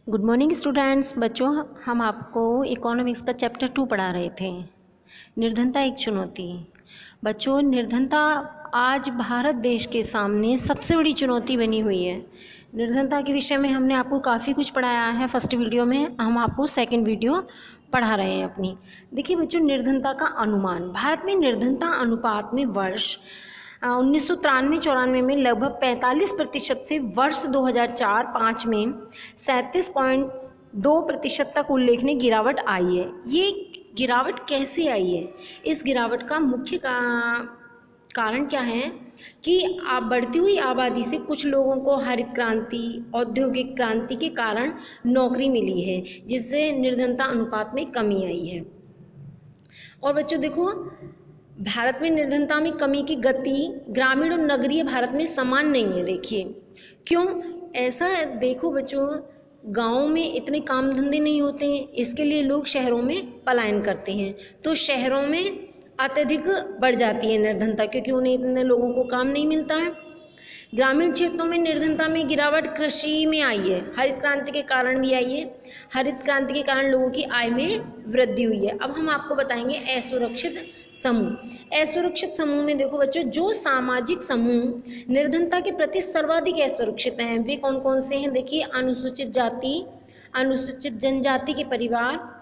Good morning students. बच्चों, हम आपको इकोनॉमिक्स का चैप्टर 2 पढ़ा रहे थे, निर्धनता एक चुनौती। बच्चों, निर्धनता आज भारत देश के सामने सबसे बड़ी चुनौती बनी हुई है। निर्धनता के विषय में हमने आपको काफ़ी कुछ पढ़ाया है फर्स्ट वीडियो में, हम आपको सेकंड वीडियो पढ़ा रहे हैं अपनी। देखिए बच्चों, निर्धनता का अनुमान। भारत में निर्धनता अनुपात में वर्ष 1993-94 में लगभग 45% से वर्ष 2004-05 में 37.2% तक उल्लेखनीय गिरावट आई है। ये गिरावट कैसे आई है? इस गिरावट का मुख्य कारण क्या है कि बढ़ती हुई आबादी से कुछ लोगों को हरित क्रांति, औद्योगिक क्रांति के कारण नौकरी मिली है, जिससे निर्धनता अनुपात में कमी आई है। और बच्चों देखो, भारत में निर्धनता में कमी की गति ग्रामीण और नगरीय भारत में समान नहीं है। देखिए क्यों ऐसा है? देखो बच्चों, गाँव में इतने काम धंधे नहीं होते हैं, इसके लिए लोग शहरों में पलायन करते हैं, तो शहरों में अत्यधिक बढ़ जाती है निर्धनता, क्योंकि उन्हें इतने लोगों को काम नहीं मिलता है। ग्रामीण क्षेत्रों में निर्धनता में गिरावट कृषि में आई है, हरित क्रांति के कारण भी आई है। हरित क्रांति के कारण लोगों की आय में वृद्धि हुई है। अब हम आपको बताएंगे असुरक्षित समूह। असुरक्षित समूह में देखो बच्चों, जो सामाजिक समूह निर्धनता के प्रति सर्वाधिक असुरक्षित हैं, वे कौन कौन से हैं? देखिए, अनुसूचित जाति, अनुसूचित जनजाति के परिवार।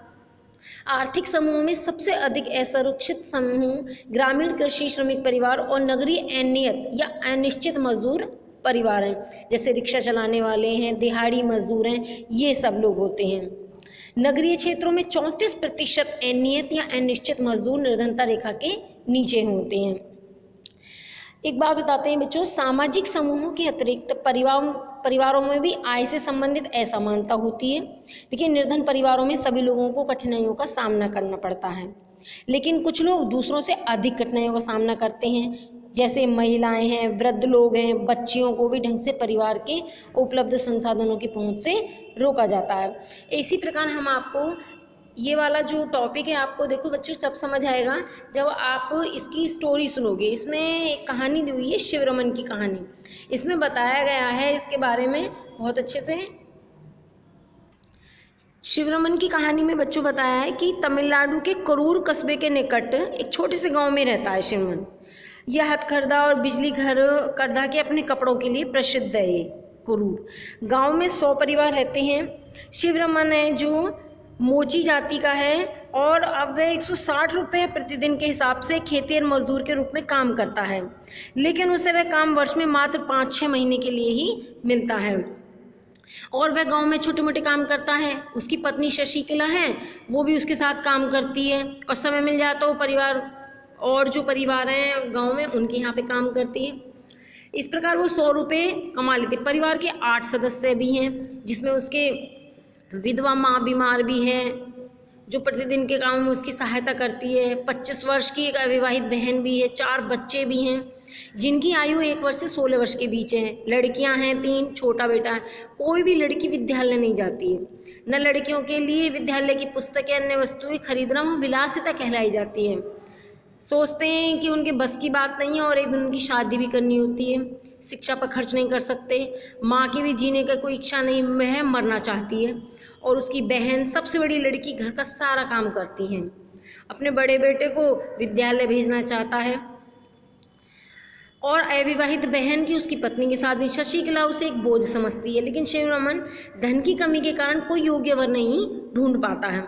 आर्थिक समूह में सबसे अधिक असुरक्षित समूह ग्रामीण कृषि श्रमिक परिवार और नगरीय अनियत या अनिश्चित मजदूर परिवार हैं, जैसे रिक्शा चलाने वाले हैं, दिहाड़ी मजदूर हैं, ये सब लोग होते हैं। नगरीय क्षेत्रों में 34% अनियत या अनिश्चित मजदूर निर्धनता रेखा के नीचे होते हैं। एक बात बताते हैं बच्चों, सामाजिक समूहों के अतिरिक्त परिवारों में भी आय से संबंधित असमानता होती है। देखिए, निर्धन परिवारों में सभी लोगों को कठिनाइयों का सामना करना पड़ता है, लेकिन कुछ लोग दूसरों से अधिक कठिनाइयों का सामना करते हैं, जैसे महिलाएं हैं, वृद्ध लोग हैं, बच्चियों को भी ढंग से परिवार के उपलब्ध संसाधनों की पहुंच से रोका जाता है। इसी प्रकार हम आपको ये वाला जो टॉपिक है, आपको देखो बच्चों तब समझ आएगा जब आप इसकी स्टोरी सुनोगे। इसमें एक कहानी दी हुई है, शिवरमन की कहानी। इसमें बताया गया है इसके बारे में बहुत अच्छे से। शिवरमन की कहानी में बच्चों बताया है कि तमिलनाडु के करूर कस्बे के निकट एक छोटे से गांव में रहता है शिवरमन। यह हथकरघा और बिजली घर करधा के अपने कपड़ों के लिए प्रसिद्ध है। ये करूर गाँव में 100 परिवार रहते हैं। शिवरमन है जो मोची जाति का है और अब वह 160 रुपये प्रतिदिन के हिसाब से खेतिहर मजदूर के रूप में काम करता है, लेकिन उसे वह काम वर्ष में मात्र 5-6 महीने के लिए ही मिलता है। और वह गांव में छोटे मोटे काम करता है। उसकी पत्नी शशिकला है, वो भी उसके साथ काम करती है, और समय मिल जाता वो परिवार और जो परिवार हैं गाँव में उनके यहाँ पे काम करती है। इस प्रकार वो 100 रुपये कमा लेते। परिवार के 8 सदस्य भी हैं, जिसमें उसके विधवा माँ बीमार भी है जो प्रतिदिन के काम में उसकी सहायता करती है। 25 वर्ष की एक अविवाहित बहन भी है, 4 बच्चे भी हैं जिनकी आयु 1 वर्ष से 16 वर्ष के बीच है। लड़कियां हैं 3, छोटा बेटा है। कोई भी लड़की विद्यालय नहीं जाती है। न लड़कियों के लिए विद्यालय की पुस्तकें, अन्य वस्तुएं खरीदना वह विलासिता कहलाई जाती है। सोचते हैं कि उनके बस की बात नहीं है और एक दिन उनकी शादी भी करनी होती है। शिक्षा पर खर्च नहीं कर सकते। माँ की भी जीने का कोई इच्छा नहीं, वह मरना चाहती है। और उसकी बहन, सबसे बड़ी लड़की, घर का सारा काम करती है। अपने बड़े बेटे को विद्यालय भेजना चाहता है। और अविवाहित बहन की उसकी पत्नी के साथ भी शशिकला उसे एक बोझ समझती है। लेकिन शिवरमन धन की कमी के कारण कोई योग्य वर नहीं ढूंढ पाता है।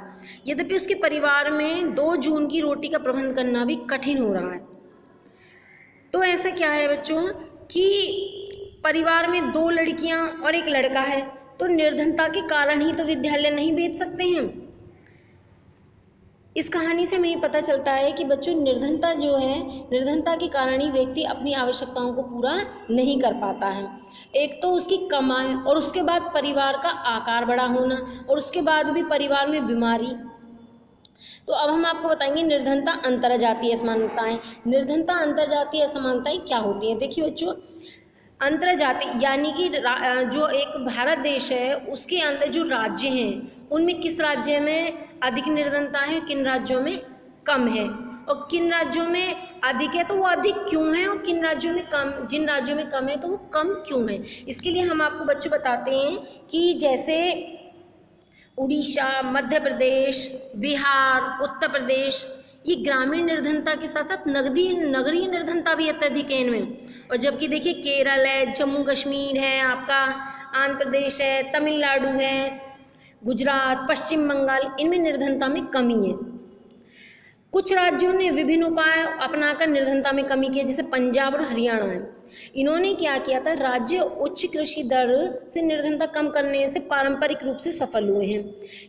यद्यपि उसके परिवार में 2 जून की रोटी का प्रबंध करना भी कठिन हो रहा है। तो ऐसा क्या है बच्चों कि परिवार में 2 लड़कियां और 1 लड़का है, तो निर्धनता के कारण ही तो विद्यालय नहीं भेज सकते हैं। इस कहानी से हमें ये पता चलता है कि बच्चों, निर्धनता जो है, निर्धनता के कारण ही व्यक्ति अपनी आवश्यकताओं को पूरा नहीं कर पाता है। एक तो उसकी कमाई, और उसके बाद परिवार का आकार बड़ा होना, और उसके बाद भी परिवार में बीमारी। तो अब हम आपको बताएंगे निर्धनता अंतरजातीय असमानताएं। निर्धनता अंतरजातीय असमानताएं क्या होती है? देखिए बच्चों, अंतरजातीय यानी कि जो एक भारत देश है उसके अंदर जो राज्य हैं उनमें किस राज्य में अधिक निर्धनता है, किन राज्यों में कम है, और किन राज्यों में अधिक है तो वो अधिक क्यों है, और किन राज्यों में कम, जिन राज्यों में कम है तो वो कम क्यों है। इसके लिए हम आपको बच्चों बताते हैं कि जैसे उड़ीसा, मध्य प्रदेश, बिहार, उत्तर प्रदेश, ये ग्रामीण निर्धनता के साथ साथ नगरीय निर्धनता भी अत्यधिक है इनमें। और जबकि देखिए केरल है, जम्मू कश्मीर है, आपका आंध्र प्रदेश है, तमिलनाडु है, गुजरात, पश्चिम बंगाल, इनमें निर्धनता में कमी है। कुछ राज्यों ने विभिन्न उपाय अपनाकर निर्धनता में कमी की है, जैसे पंजाब और हरियाणा है। इन्होंने क्या किया था, राज्य उच्च कृषि दर से निर्धनता कम करने से पारंपरिक रूप से सफल हुए हैं।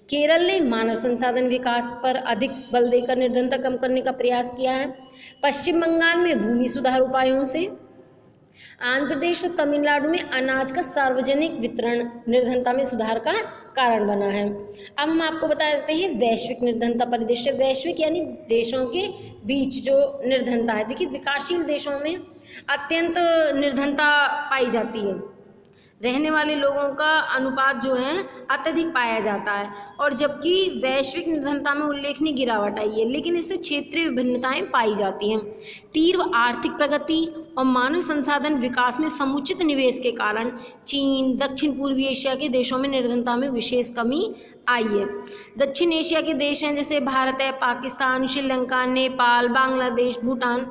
केरल ने मानव संसाधन विकास पर अधिक बल देकर निर्धनता कम करने का प्रयास किया है। पश्चिम बंगाल में भूमि सुधार उपायों से, आंध्र प्रदेश और तमिलनाडु में अनाज का सार्वजनिक वितरण निर्धनता में सुधार का कारण बना है। अब हम आपको बता देते हैं वैश्विक निर्धनता परिदृश्य। वैश्विक यानी देशों के बीच जो निर्धनता है। देखिए विकासशील देशों में अत्यंत निर्धनता पाई जाती है, रहने वाले लोगों का अनुपात जो है अत्यधिक पाया जाता है, और जबकि वैश्विक निर्धनता में उल्लेखनीय गिरावट आई है, लेकिन इससे क्षेत्रीय विभिन्नताएं पाई जाती हैं। तीव्र आर्थिक प्रगति और मानव संसाधन विकास में समुचित निवेश के कारण चीन, दक्षिण पूर्वी एशिया के देशों में निर्धनता में विशेष कमी आई है। दक्षिण एशिया के देश हैं जैसे भारत है, पाकिस्तान, श्रीलंका, नेपाल, बांग्लादेश, भूटान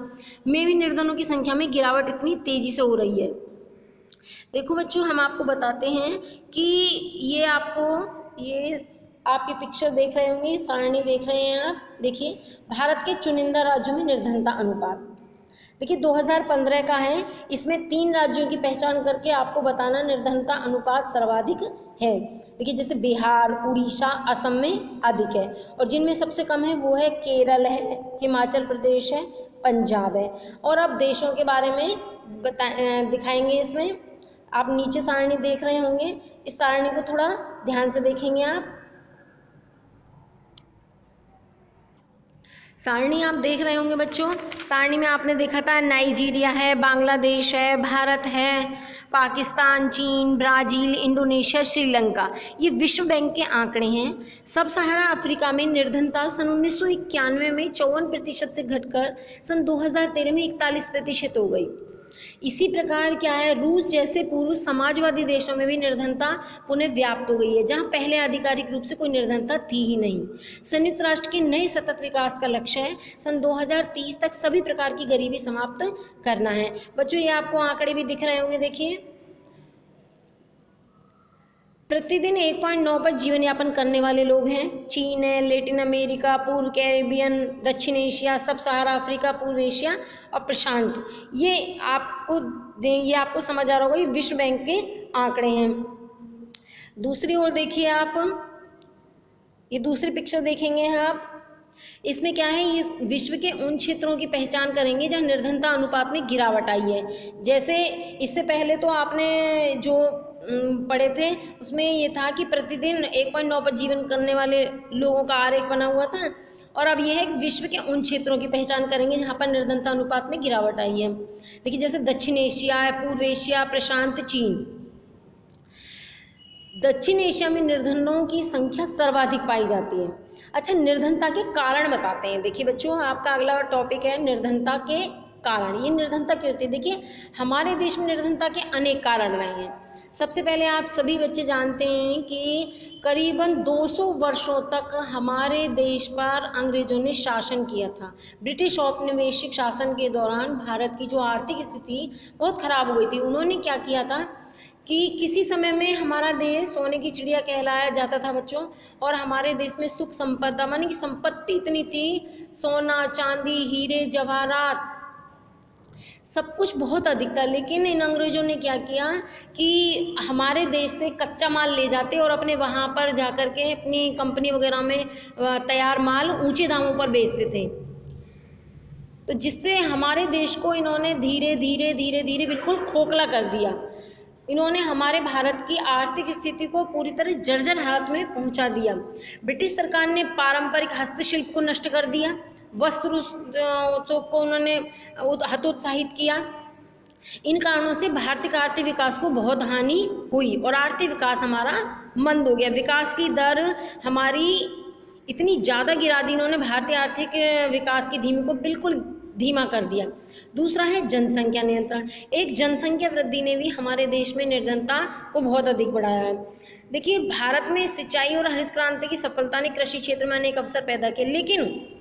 में भी निर्धनों की संख्या में गिरावट इतनी तेजी से हो रही है। देखो बच्चों, हम आपको बताते हैं कि ये आप ये पिक्चर देख रहे होंगे, सारणी देख रहे हैं आप। देखिए भारत के चुनिंदा राज्यों में निर्धनता अनुपात, देखिए 2015 का है। इसमें 3 राज्यों की पहचान करके आपको बताना निर्धनता अनुपात सर्वाधिक है। देखिए जैसे बिहार, उड़ीसा, असम में अधिक है, और जिनमें सबसे कम है वो है केरल है, हिमाचल प्रदेश है, पंजाब है। और अब देशों के बारे में दिखाएंगे। इसमें आप नीचे सारणी देख रहे होंगे, इस सारणी को थोड़ा ध्यान से देखेंगे आप। सारणी आप देख रहे होंगे बच्चों, सारणी में आपने देखा था नाइजीरिया है, बांग्लादेश है, भारत है, पाकिस्तान, चीन, ब्राज़ील, इंडोनेशिया, श्रीलंका। ये विश्व बैंक के आंकड़े हैं। सब सहारा अफ्रीका में निर्धनता सन 1991 में 54% से घटकर सन 2013 में 41% हो गई। इसी प्रकार क्या है, रूस जैसे पूर्व समाजवादी देशों में भी निर्धनता पुनः व्याप्त हो गई है, जहां पहले आधिकारिक रूप से कोई निर्धनता थी ही नहीं। संयुक्त राष्ट्र के नए सतत विकास का लक्ष्य है सन 2030 तक सभी प्रकार की गरीबी समाप्त करना है। बच्चों ये आपको आंकड़े भी दिख रहे होंगे। देखिए प्रतिदिन 1.9 पर जीवन यापन करने वाले लोग हैं। चीन है, लेटिन अमेरिका, पूर्व कैरेबियन, दक्षिण एशिया, सब सहारा अफ्रीका, पूर्व एशिया और प्रशांत। ये आपको समझ आ रहा होगा, ये विश्व बैंक के आंकड़े हैं। दूसरी ओर देखिए आप, ये दूसरी पिक्चर देखेंगे आप। इसमें क्या है, ये विश्व के उन क्षेत्रों की पहचान करेंगे जहाँ निर्धनता अनुपात में गिरावट आई है। जैसे इससे पहले तो आपने जो पढ़े थे उसमें ये था कि प्रतिदिन 1.9 पर जीवन करने वाले लोगों का आरेख बना हुआ था, और अब यह है कि विश्व के उन क्षेत्रों की पहचान करेंगे जहाँ पर निर्धनता अनुपात में गिरावट आई है। देखिए जैसे दक्षिण एशिया, पूर्व एशिया, प्रशांत, चीन। दक्षिण एशिया में निर्धनों की संख्या सर्वाधिक पाई जाती है। अच्छा, निर्धनता के कारण बताते हैं। देखिए बच्चों, आपका अगला टॉपिक है निर्धनता के कारण। ये निर्धनता क्यों होती है? देखिए हमारे देश में निर्धनता के अनेक कारण रहे हैं। सबसे पहले आप सभी बच्चे जानते हैं कि करीबन 200 वर्षों तक हमारे देश पर अंग्रेजों ने शासन किया था। ब्रिटिश औपनिवेशिक शासन के दौरान भारत की जो आर्थिक स्थिति बहुत खराब हो गई थी। उन्होंने क्या किया था कि किसी समय में हमारा देश सोने की चिड़िया कहलाया जाता था बच्चों, और हमारे देश में सुख संपदा मानी कि संपत्ति इतनी थी, सोना, चांदी, हीरे, जवाहरात, सब कुछ बहुत अधिक था। लेकिन इन अंग्रेजों ने क्या किया कि हमारे देश से कच्चा माल ले जाते और अपने वहाँ पर जाकर के अपनी कंपनी वगैरह में तैयार माल ऊंचे दामों पर बेचते थे। तो जिससे हमारे देश को इन्होंने धीरे धीरे बिल्कुल खोखला कर दिया। इन्होंने हमारे भारत की आर्थिक स्थिति को पूरी तरह जर्जर हालत में पहुंचा दिया। ब्रिटिश सरकार ने पारंपरिक हस्तशिल्प को नष्ट कर दिया, वस्त्र उत्सव को उन्होंने हतोत्साहित किया। इन कारणों से भारतीय आर्थिक विकास को बहुत हानि हुई और आर्थिक विकास हमारा मंद हो गया। विकास की दर हमारी इतनी ज़्यादा गिरा दी इन्होंने, भारतीय आर्थिक विकास की धीमी को बिल्कुल धीमा कर दिया। दूसरा है जनसंख्या नियंत्रण। एक जनसंख्या वृद्धि ने भी हमारे देश में निर्धनता को बहुत अधिक बढ़ाया है। देखिए, भारत में सिंचाई और हरित क्रांति की सफलता ने कृषि क्षेत्र में अनेक अवसर पैदा किए, लेकिन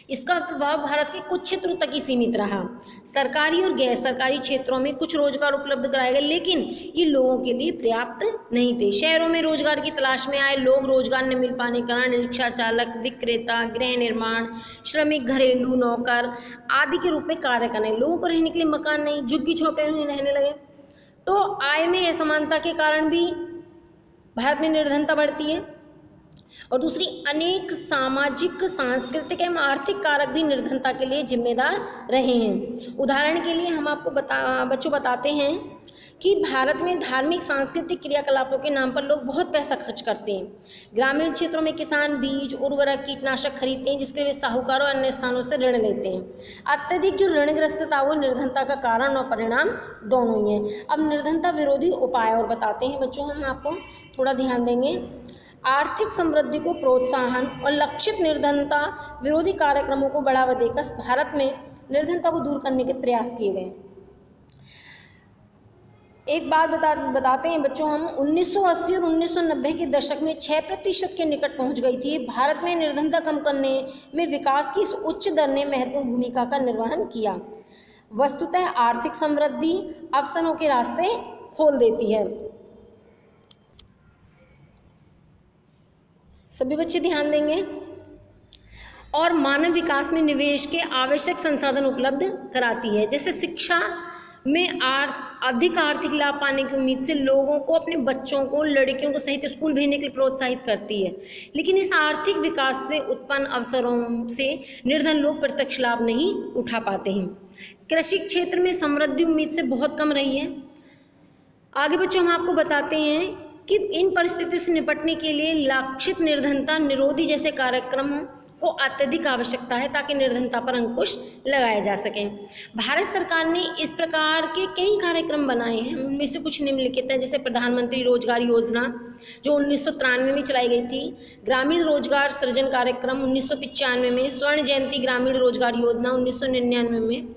इसका प्रभाव भारत के कुछ क्षेत्रों तक ही सीमित रहा। सरकारी और गैर सरकारी क्षेत्रों में कुछ रोजगार उपलब्ध कराए गए, लेकिन ये लोगों के लिए पर्याप्त नहीं थे। शहरों में रोजगार की तलाश में आए लोग रोजगार न मिल पाने के कारण रिक्शा चालक, विक्रेता, गृह निर्माण श्रमिक, घरेलू नौकर आदि के रूप में कार्य करने, लोगों को रहने के लिए मकान नहीं, झुग्गी झोंपड़े में रहने लगे। तो आय में असमानता के कारण भी भारत में निर्धनता बढ़ती है। और दूसरी, अनेक सामाजिक, सांस्कृतिक एवं आर्थिक कारक भी निर्धनता के लिए जिम्मेदार रहे हैं। उदाहरण के लिए हम आपको बच्चों बताते हैं कि भारत में धार्मिक सांस्कृतिक क्रियाकलापों के नाम पर लोग बहुत पैसा खर्च करते हैं। ग्रामीण क्षेत्रों में किसान बीज, उर्वरक, कीटनाशक खरीदते हैं, जिसके लिए साहूकारों और अन्य स्थानों से ऋण लेते हैं। अत्यधिक जो ऋणग्रस्तता वो निर्धनता का कारण और परिणाम दोनों ही हैं। अब निर्धनता विरोधी उपाय और बताते हैं बच्चों, हम आपको थोड़ा ध्यान देंगे। आर्थिक समृद्धि को प्रोत्साहन और लक्षित निर्धनता विरोधी कार्यक्रमों को बढ़ावा देकर भारत में निर्धनता को दूर करने के प्रयास किए गए। एक बात बताते हैं बच्चों, हम 1980 और 1990 के दशक में 6% के निकट पहुंच गई थी। भारत में निर्धनता कम करने में विकास की इस उच्च दर ने महत्वपूर्ण भूमिका का निर्वहन किया। वस्तुतः आर्थिक समृद्धि अवसरों के रास्ते खोल देती है। सभी बच्चे ध्यान देंगे। और मानव विकास में निवेश के आवश्यक संसाधन उपलब्ध कराती है। जैसे शिक्षा में अधिक आर्थिक लाभ पाने की उम्मीद से लोगों को अपने बच्चों को, लड़कियों को सहित स्कूल भेजने के लिए प्रोत्साहित करती है। लेकिन इस आर्थिक विकास से उत्पन्न अवसरों से निर्धन लोग प्रत्यक्ष लाभ नहीं उठा पाते हैं। कृषि क्षेत्र में समृद्धि उम्मीद से बहुत कम रही है। आगे बच्चों हम आपको बताते हैं कि इन परिस्थितियों से निपटने के लिए लक्षित निर्धनता निरोधी जैसे कार्यक्रमों को अत्यधिक आवश्यकता है, ताकि निर्धनता पर अंकुश लगाया जा सके। भारत सरकार ने इस प्रकार के कई कार्यक्रम बनाए हैं, उनमें से कुछ निम्नलिखित हैं। जैसे प्रधानमंत्री रोजगार योजना जो 1993 में चलाई गई थी, ग्रामीण रोजगार सृजन कार्यक्रम 1995 में, स्वर्ण जयंती ग्रामीण रोजगार योजना 1999 में,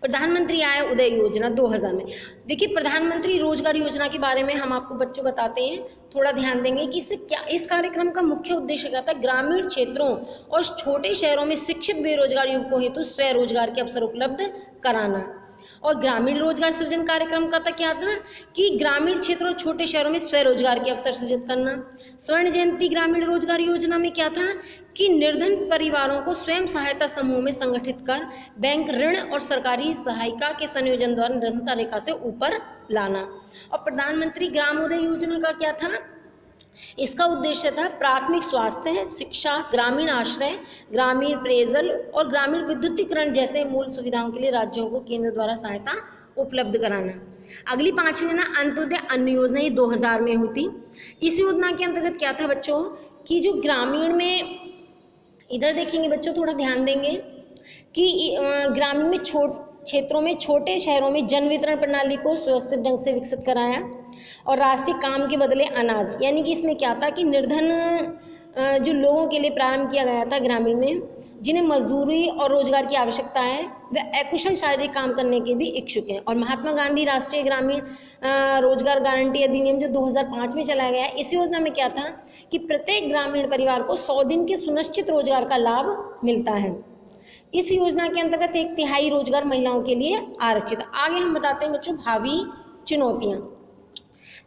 प्रधानमंत्री आय उदय योजना 2000 में। देखिए, प्रधानमंत्री रोजगार योजना के बारे में हम आपको बच्चों बताते हैं, थोड़ा ध्यान देंगे कि इसमें क्या, इस कार्यक्रम का मुख्य उद्देश्य क्या था। ग्रामीण क्षेत्रों और छोटे शहरों में शिक्षित बेरोजगार युवकों हेतु स्वरोजगार के अवसर उपलब्ध कराना। और ग्रामीण रोजगार सृजन कार्यक्रम का था क्या था कि ग्रामीण क्षेत्रों और छोटे शहरों में स्वरोजगार के अवसर सृजित करना। स्वर्ण जयंती ग्रामीण रोजगार योजना में क्या था कि निर्धन परिवारों को स्वयं सहायता समूह में संगठित कर बैंक ऋण और सरकारी सहायता के संयोजन द्वारा निर्धनता रेखा से ऊपर लाना। और प्रधानमंत्री ग्राम उदय योजना का क्या था, इसका उद्देश्य था प्राथमिक स्वास्थ्य, शिक्षा, ग्रामीण आश्रय, ग्रामीण पेयजल और ग्रामीण विद्युतीकरण जैसे मूल सुविधाओं के लिए राज्यों को केंद्र द्वारा सहायता उपलब्ध कराना। अगली 5वीं योजना अंत्योदय अन्न योजना, ये 2000 में हुई थी। इस योजना के अंतर्गत क्या था बच्चों कि जो ग्रामीण में, इधर देखेंगे बच्चों, थोड़ा ध्यान देंगे कि ग्रामीण में क्षेत्रों में, छोटे शहरों में जन वितरण प्रणाली को सुव्यवस्थित ढंग से विकसित कराया। और राष्ट्रीय काम के बदले अनाज, यानी कि इसमें क्या था कि निर्धन जो लोगों के लिए प्रारंभ किया गया था ग्रामीण में, जिन्हें मजदूरी और रोजगार की आवश्यकता है, वे अकुशल शारीरिक काम करने के भी इच्छुक हैं। और महात्मा गांधी राष्ट्रीय ग्रामीण रोजगार गारंटी अधिनियम जो 2005 में चलाया गया, इस योजना में क्या था कि प्रत्येक ग्रामीण परिवार को 100 दिन के सुनिश्चित रोजगार का लाभ मिलता है। इस योजना के अंतर्गत 1/3 रोजगार महिलाओं के लिए आरक्षित। आगे हम बताते हैं बच्चों भावी चुनौतियां।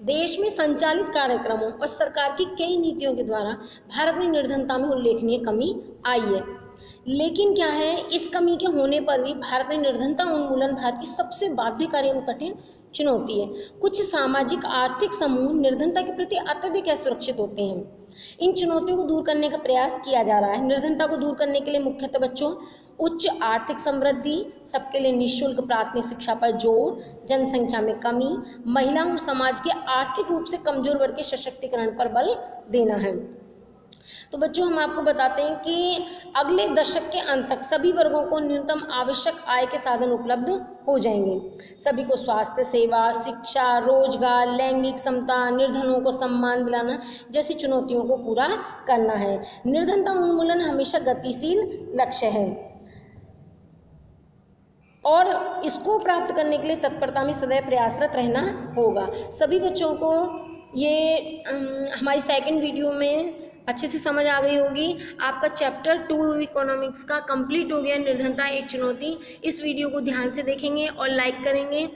देश में संचालित कार्यक्रमों और सरकार की कई नीतियों के द्वारा भारत में निर्धनता में उल्लेखनीय कमी आई है। लेकिन क्या है, इस कमी के होने पर भी भारत में निर्धनता उन्मूलन भारत की सबसे बाध्यकारी एवं कठिन चुनौती है। कुछ सामाजिक आर्थिक समूह निर्धनता के प्रति अत्यधिक असुरक्षित होते हैं। इन चुनौतियों को दूर करने का प्रयास किया जा रहा है। निर्धनता को दूर करने के लिए मुख्यतः बच्चों उच्च आर्थिक समृद्धि, सबके लिए निःशुल्क प्राथमिक शिक्षा पर जोर, जनसंख्या में कमी, महिलाओं और समाज के आर्थिक रूप से कमजोर वर्ग के सशक्तिकरण पर बल देना है। तो बच्चों हम आपको बताते हैं कि अगले दशक के अंत तक सभी वर्गों को न्यूनतम आवश्यक आय के साधन उपलब्ध हो जाएंगे। सभी को स्वास्थ्य सेवा, शिक्षा, रोजगार, लैंगिक समता, निर्धनों को सम्मान दिलाना जैसी चुनौतियों को पूरा करना है। निर्धनता उन्मूलन हमेशा गतिशील लक्ष्य है। और इसको प्राप्त करने के लिए तत्परता में सदैव प्रयासरत रहना होगा। सभी बच्चों को ये हमारी सेकंड वीडियो में अच्छे से समझ आ गई होगी। आपका चैप्टर 2 इकोनॉमिक्स का कंप्लीट हो गया, निर्धनता एक चुनौती। इस वीडियो को ध्यान से देखेंगे और लाइक करेंगे।